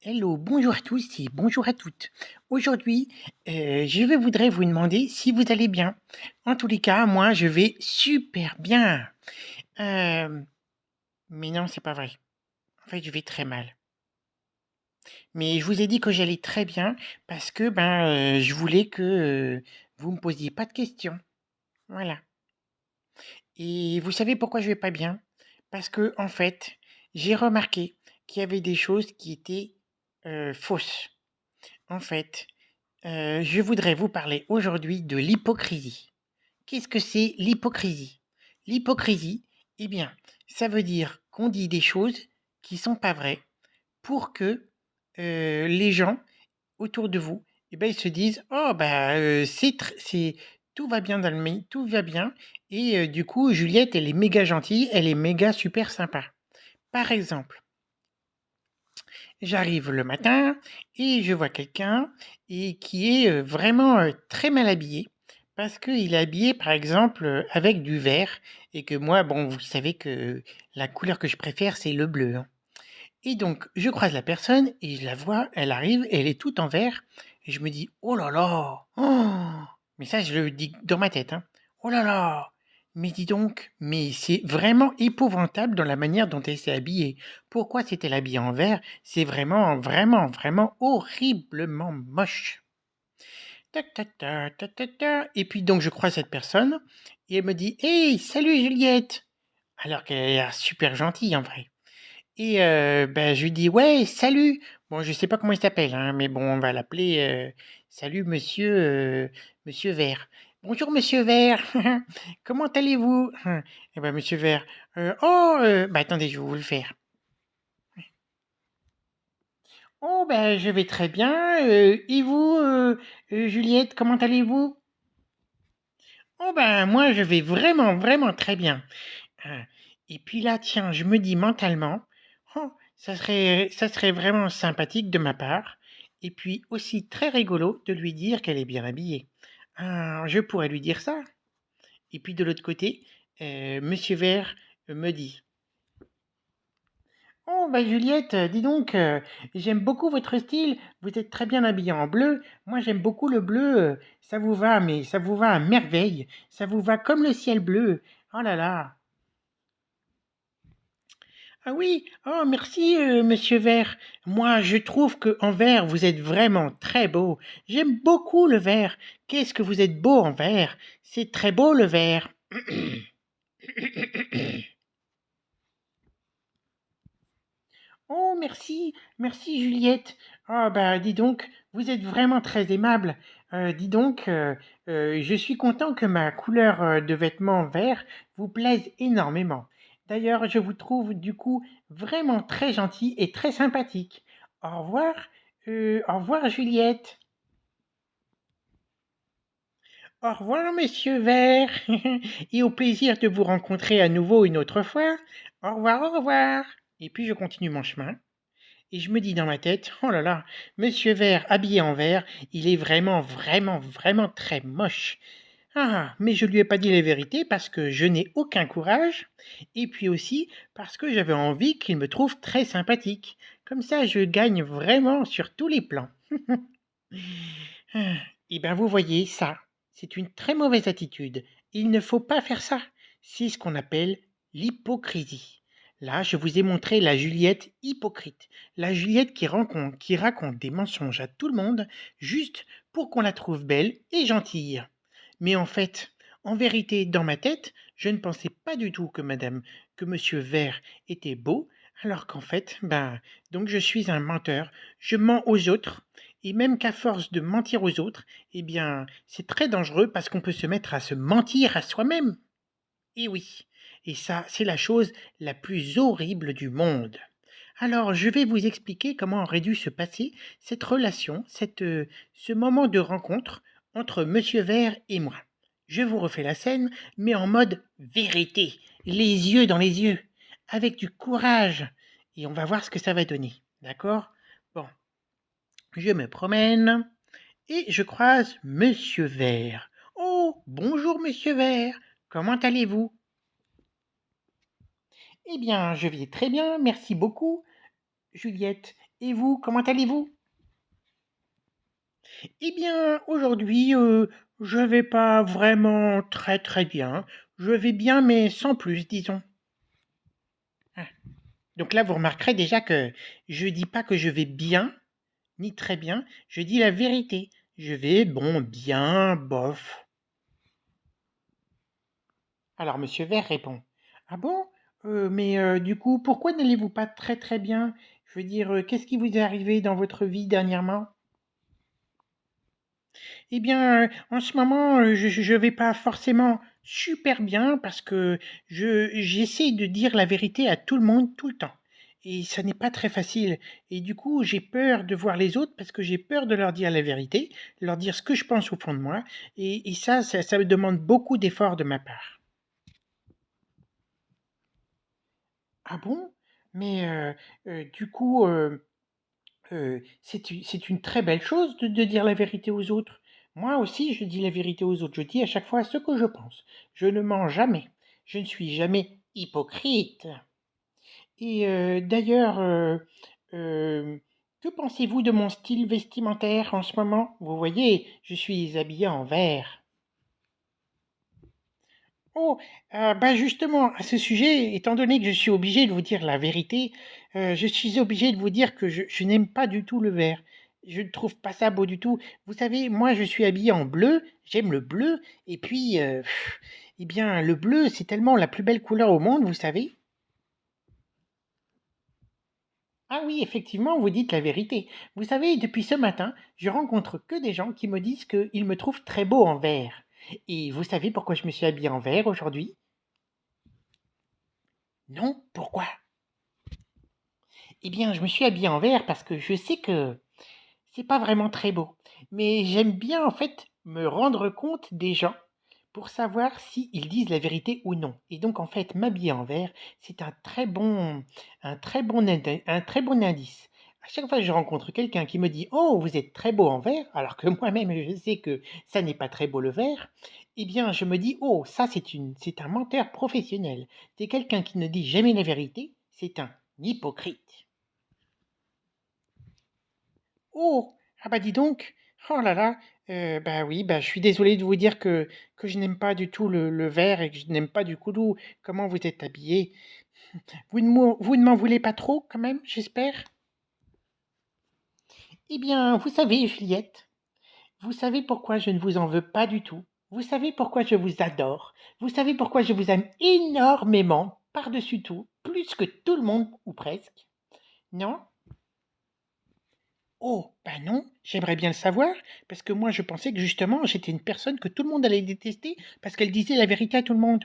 Hello, bonjour à tous et bonjour à toutes. Aujourd'hui, je voudrais vous demander si vous allez bien. En tous les cas, moi, je vais super bien. Euh, mais non, c'est pas vrai. En fait, je vais très mal. Mais je vous ai dit que j'allais très bien parce que je voulais que vous me posiez pas de questions. Voilà. Et vous savez pourquoi je vais pas bien? Parce que en fait, j'ai remarqué qu'il y avait des choses qui étaient fausses. En fait, je voudrais vous parler aujourd'hui de l'hypocrisie. Qu'est-ce que c'est l'hypocrisie? L'hypocrisie, eh bien, ça veut dire qu'on dit des choses qui sont pas vraies pour que les gens autour de vous, eh ben, ils se disent: «Oh c'est tout va bien tout va bien et du coup Juliette elle est méga gentille, elle est méga super sympa». Par exemple, j'arrive le matin et je vois quelqu'un et qui est, vraiment, très mal habillé parce qu'il est habillé, par exemple, avec du vert et que moi, bon, vous savez que la couleur que je préfère, c'est le bleu, hein. Et donc je croise la personne et je la vois, elle arrive et elle est toute en vert et je me dis: «Oh là là! Oh!» Mais ça, je le dis dans ma tête, hein. «Oh là là! Mais dis donc, mais c'est vraiment épouvantable dans la manière dont elle s'est habillée. Pourquoi s'est-elle habillée en vert? C'est vraiment, vraiment, vraiment horriblement moche!» Tac tac tac, tac tac tac et puis donc je croise cette personne et elle me dit: «Hey, salut Juliette!» alors qu'elle a l'air super gentille en vrai. Et je lui dis: «Ouais, salut!» Bon, je sais pas comment il s'appelle, hein, mais bon, on va l'appeler, «Salut monsieur Vert». «Bonjour monsieur Vert, comment allez-vous?» Et ben monsieur Vert: «Oh, attendez, je vais vous le faire. Oh, je vais très bien, et vous, Juliette, comment allez-vous?» «Oh, moi, je vais vraiment, vraiment très bien». Ah, et puis là, tiens, je me dis mentalement: «Oh, ça serait vraiment sympathique de ma part et puis aussi très rigolo de lui dire qu'elle est bien habillée. Ah, je pourrais lui dire ça». Et puis de l'autre côté, monsieur Vert, me dit: «Oh Juliette, dis donc, j'aime beaucoup votre style, vous êtes très bien habillée en bleu. Moi j'aime beaucoup le bleu, ça vous va, mais ça vous va à merveille, ça vous va comme le ciel bleu. Oh là là!» «Ah oui, oh merci, monsieur Vert. Moi, je trouve que en vert, vous êtes vraiment très beau. J'aime beaucoup le vert. Qu'est-ce que vous êtes beau en vert. C'est très beau le vert.» «Oh merci, merci Juliette. Ah dis donc, vous êtes vraiment très aimable. Dis donc, je suis content que ma couleur, de vêtements vert vous plaise énormément. D'ailleurs, je vous trouve du coup vraiment très gentil et très sympathique. Au revoir Juliette. Au revoir monsieur Vert et au plaisir de vous rencontrer à nouveau une autre fois. Au revoir, au revoir.» Et puis je continue mon chemin. Et je me dis dans ma tête: «Oh là là, monsieur Vert habillé en vert, il est vraiment, vraiment, vraiment très moche. Ah, mais je lui ai pas dit la vérité parce que je n'ai aucun courage et puis aussi parce que j'avais envie qu'il me trouve très sympathique. Comme ça, je gagne vraiment sur tous les plans.» Ah, et vous voyez ça, c'est une très mauvaise attitude. Il ne faut pas faire ça. C'est ce qu'on appelle l'hypocrisie. Là, je vous ai montré la Juliette hypocrite, la Juliette qui raconte des mensonges à tout le monde juste pour qu'on la trouve belle et gentille. Mais en fait, en vérité, dans ma tête, je ne pensais pas du tout que monsieur Vert était beau, alors qu'en fait, donc je suis un menteur, je mens aux autres, et même qu'à force de mentir aux autres, eh bien, c'est très dangereux parce qu'on peut se mettre à se mentir à soi-même. Et oui, et ça, c'est la chose la plus horrible du monde. Alors, je vais vous expliquer comment aurait dû se passer cette relation, ce moment de rencontre entre Monsieur Vert et moi. Je vous refais la scène, mais en mode vérité, les yeux dans les yeux, avec du courage, et on va voir ce que ça va donner. D'accord? Bon, je me promène et je croise Monsieur Vert. Oh, bonjour Monsieur Vert, comment allez-vous? Eh bien, je vais très bien, merci beaucoup, Juliette. Et vous, comment allez-vous? Eh bien, aujourd'hui, je vais pas vraiment très très bien. Je vais bien, mais sans plus, disons. Ah. Donc là, vous remarquerez déjà que je dis pas que je vais bien, ni très bien, je dis la vérité. Je vais, bon, bien, bof. Alors Monsieur Vert répond: «Ah bon? Mais du coup, pourquoi n'allez-vous pas très très bien? Je veux dire, qu'est-ce qui vous est arrivé dans votre vie dernièrement?» Eh bien, en ce moment, je vais pas forcément super bien parce que je j'essaie de dire la vérité à tout le monde, tout le temps, et ça n'est pas très facile, et du coup, j'ai peur de voir les autres parce que j'ai peur de leur dire la vérité, leur dire ce que je pense au fond de moi, et ça me demande beaucoup d'efforts de ma part. Ah bon? Mais du coup, c'est une très belle chose de dire la vérité aux autres. Moi aussi, je dis la vérité aux autres. Je dis à chaque fois ce que je pense. Je ne mens jamais. Je ne suis jamais hypocrite. Et d'ailleurs, heu, que pensez-vous de mon style vestimentaire en ce moment? Vous voyez, je suis habillé en vert. Oh, bah, justement, à ce sujet, étant donné que je suis obligé de vous dire la vérité, je suis obligé de vous dire que je n'aime pas du tout le vert. Je ne trouve pas ça beau du tout. Vous savez, moi, je suis habillé en bleu, j'aime le bleu, et puis, eh bien, le bleu, c'est tellement la plus belle couleur au monde, vous savez? Ah oui, effectivement, vous dites la vérité. Vous savez, depuis ce matin, je rencontre que des gens qui me disent qu'ils me trouvent très beau en vert. Et vous savez pourquoi je me suis habillé en vert aujourd'hui? Non? Pourquoi? Eh bien, je me suis habillé en vert parce que je sais que c'est pas vraiment très beau. Mais j'aime bien en fait me rendre compte des gens pour savoir s'ils disent la vérité ou non. Et donc en fait, m'habiller en vert, c'est un très bon indice. À chaque fois que je rencontre quelqu'un qui me dit «Oh, vous êtes très beau en vert», alors que moi-même je sais que ça n'est pas très beau le vert, eh bien je me dis «Oh, ça c'est un menteur professionnel. C'est quelqu'un qui ne dit jamais la vérité, c'est un hypocrite». Oh! Ah bah, dis donc! Oh là là! Bah, oui, bah, je suis désolé de vous dire que je n'aime pas du tout le vert et que je n'aime pas du coup comment vous êtes habillés. Vous ne m'en voulez pas trop quand même, j'espère? Eh bien, vous savez, Juliette, vous savez pourquoi je ne vous en veux pas du tout? Vous savez pourquoi je vous adore? Vous savez pourquoi je vous aime énormément, par-dessus tout, plus que tout le monde ou presque? Non? Oh, bah non, j'aimerais bien le savoir, parce que moi je pensais que justement j'étais une personne que tout le monde allait détester parce qu'elle disait la vérité à tout le monde.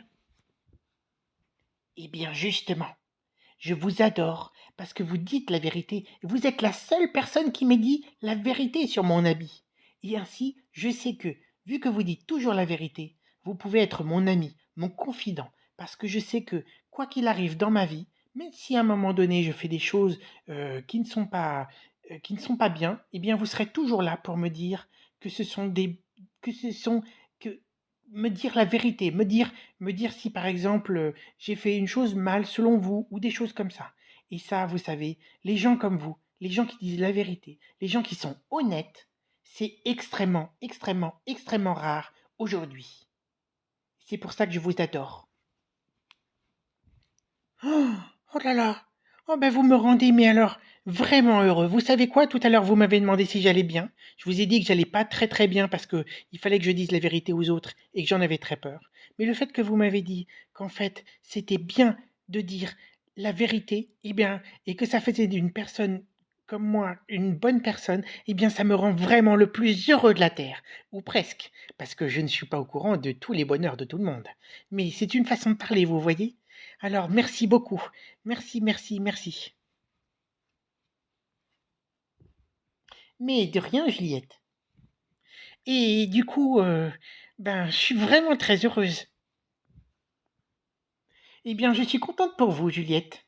Eh bien justement, je vous adore parce que vous dites la vérité. Vous êtes la seule personne qui m'ait dit la vérité sur mon habit. Et ainsi, je sais que, vu que vous dites toujours la vérité, vous pouvez être mon ami, mon confident, parce que je sais que, quoi qu'il arrive dans ma vie, même si à un moment donné je fais des choses qui ne sont pas bien, eh bien vous serez toujours là pour me dire que ce sont des, que ce sont, que, me dire la vérité, me dire si par exemple j'ai fait une chose mal selon vous ou des choses comme ça. Et ça, vous savez, les gens comme vous, les gens qui disent la vérité, les gens qui sont honnêtes, c'est extrêmement, extrêmement, extrêmement rare aujourd'hui. C'est pour ça que je vous adore. Oh, oh là là. Oh ben vous me rendez, mais alors, vraiment heureux. Vous savez quoi? Tout à l'heure, vous m'avez demandé si j'allais bien. Je vous ai dit que j'allais pas très très bien parce que il fallait que je dise la vérité aux autres et que j'en avais très peur. Mais le fait que vous m'avez dit qu'en fait, c'était bien de dire la vérité, eh bien, et que ça faisait d'une personne comme moi une bonne personne, eh bien, ça me rend vraiment le plus heureux de la terre, ou presque, parce que je ne suis pas au courant de tous les bonheurs de tout le monde. Mais c'est une façon de parler, vous voyez? Alors merci beaucoup. Merci, merci, merci. Mais de rien, Juliette. Et du coup, ben, je suis vraiment très heureuse. Eh bien, je suis contente pour vous, Juliette.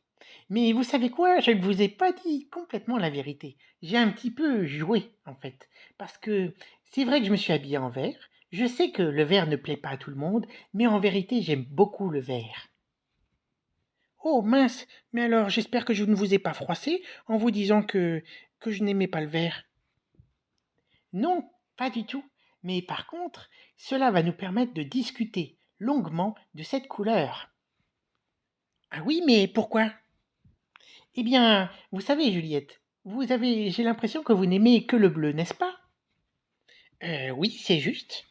Mais vous savez quoi? Je ne vous ai pas dit complètement la vérité. J'ai un petit peu joué, en fait. Parce que c'est vrai que je me suis habillée en vert. Je sais que le vert ne plaît pas à tout le monde, mais en vérité, j'aime beaucoup le vert. Oh mince, mais alors j'espère que je ne vous ai pas froissé en vous disant que je n'aimais pas le vert. Non, pas du tout. Mais par contre, cela va nous permettre de discuter longuement de cette couleur. Ah oui, mais pourquoi? Eh bien, vous savez, Juliette, j'ai l'impression que vous n'aimez que le bleu, n'est-ce pas? Oui, c'est juste.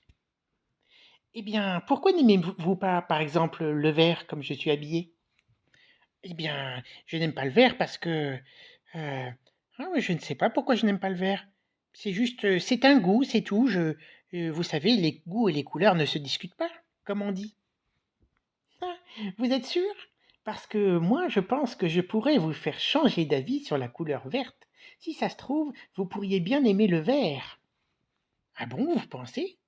Eh bien, pourquoi n'aimez-vous pas, par exemple, le vert comme je suis habillé? Eh bien, je n'aime pas le vert parce que... mais je ne sais pas pourquoi je n'aime pas le vert. C'est juste, c'est un goût, c'est tout. Vous savez, les goûts et les couleurs ne se discutent pas, comme on dit. Ah, vous êtes sûr? Parce que moi, je pense que je pourrais vous faire changer d'avis sur la couleur verte. Si ça se trouve, vous pourriez bien aimer le vert. Ah bon, vous pensez?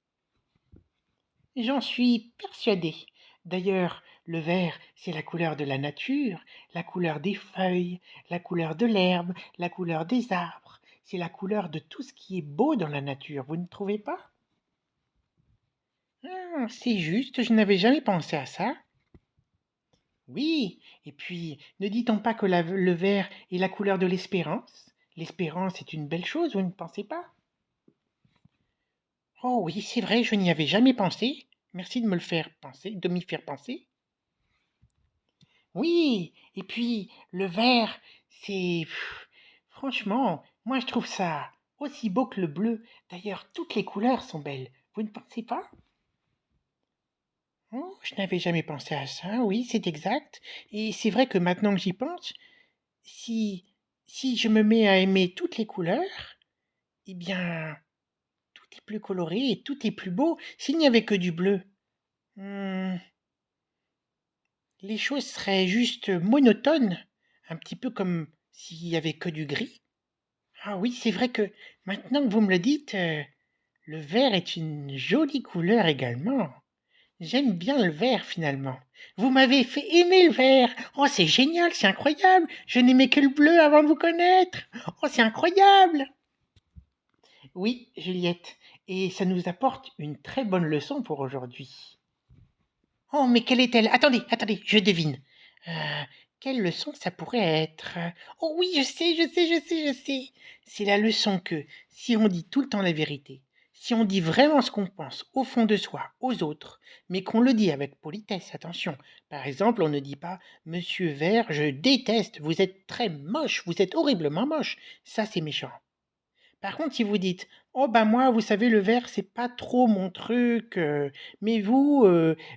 J'en suis persuadée. D'ailleurs, le vert, c'est la couleur de la nature, la couleur des feuilles, la couleur de l'herbe, la couleur des arbres. C'est la couleur de tout ce qui est beau dans la nature, vous ne trouvez pas? Ah, c'est juste, je n'avais jamais pensé à ça. Oui, et puis, ne dit-on pas que le vert est la couleur de l'espérance? L'espérance est une belle chose, vous ne pensez pas? Oh oui, c'est vrai, je n'y avais jamais pensé. Merci de me le faire penser, de m'y faire penser. Oui, et puis le vert, c'est franchement, moi je trouve ça aussi beau que le bleu. D'ailleurs, toutes les couleurs sont belles. Vous ne pensez pas? Oh, je n'avais jamais pensé à ça. Oui, c'est exact. Et c'est vrai que maintenant que j'y pense, si si je me mets à aimer toutes les couleurs, eh bien, tout est plus coloré et tout est plus beau. S'il n'y avait que du bleu, hmm, les choses seraient juste monotones, un petit peu comme s'il y avait que du gris. Ah oui, c'est vrai que maintenant que vous me le dites, le vert est une jolie couleur également. J'aime bien le vert finalement. Vous m'avez fait aimer le vert. Oh, c'est génial, c'est incroyable. Je n'aimais que le bleu avant de vous connaître. Oh, c'est incroyable. Oui, Juliette, et ça nous apporte une très bonne leçon pour aujourd'hui. Oh, mais quelle est-elle? Attendez, attendez, je devine. Euh, quelle leçon ça pourrait être? Oh oui, je sais. C'est la leçon que si on dit tout le temps la vérité, si on dit vraiment ce qu'on pense au fond de soi, aux autres, mais qu'on le dit avec politesse, attention. Par exemple, on ne dit pas Monsieur Vert, je déteste, vous êtes très moche, vous êtes horriblement moche. Ça, c'est méchant. Par contre, si vous dites: «Oh bah moi, vous savez, le vert, c'est pas trop mon truc, mais vous,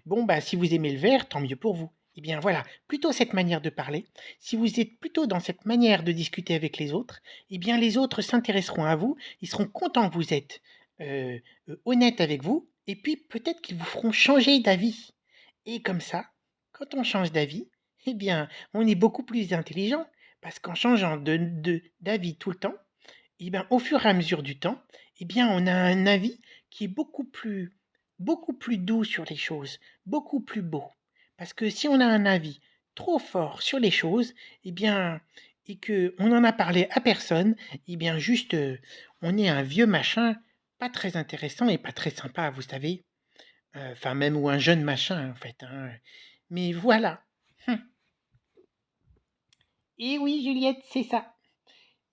bon, bah, si vous aimez le vert, tant mieux pour vous». Eh bien voilà, plutôt cette manière de parler. Si vous êtes plutôt dans cette manière de discuter avec les autres, eh bien les autres s'intéresseront à vous, ils seront contents que vous êtes, honnête avec vous et puis peut-être qu'ils vous feront changer d'avis et comme ça, quand on change d'avis, eh bien, on est beaucoup plus intelligent parce qu'en changeant d'avis tout le temps, et ben, au fur et à mesure du temps, eh bien, on a un avis qui est beaucoup plus doux sur les choses, beaucoup plus beau. Parce que si on a un avis trop fort sur les choses, eh bien, et que on en a parlé à personne, eh bien, juste, on est un vieux machin pas très intéressant et pas très sympa, vous savez. Enfin, même ou un jeune machin, en fait, hein. Mais voilà. Hum. Et oui, Juliette, c'est ça.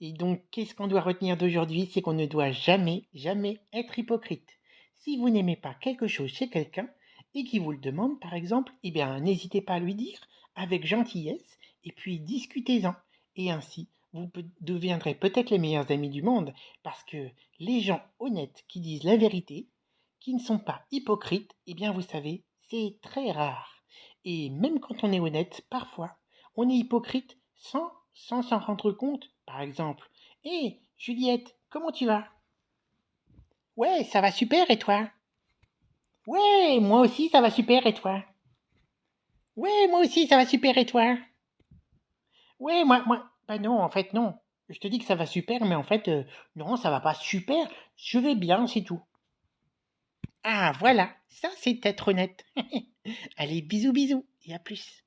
Et donc, qu'est-ce qu'on doit retenir d'aujourd'hui? C'est qu'on ne doit jamais, jamais être hypocrite. Si vous n'aimez pas quelque chose chez quelqu'un et qu'il vous le demande, par exemple, eh bien, n'hésitez pas à lui dire avec gentillesse et puis discutez-en. Et ainsi, deviendrez peut-être les meilleurs amis du monde parce que les gens honnêtes qui disent la vérité, qui ne sont pas hypocrites, eh bien, vous savez, c'est très rare. Et même quand on est honnête, parfois, on est hypocrite sans s'en rendre compte. Par exemple, hé, Juliette, comment tu vas? Ouais, ça va super et toi? Ouais, moi aussi ça va super et toi? Ouais, moi aussi ça va super et toi? Ouais, bah non, en fait non. Je te dis que ça va super, mais en fait, non, ça va pas super. Je vais bien, c'est tout. Ah, voilà, ça c'est être honnête. Allez, bisous, bisous, et à plus.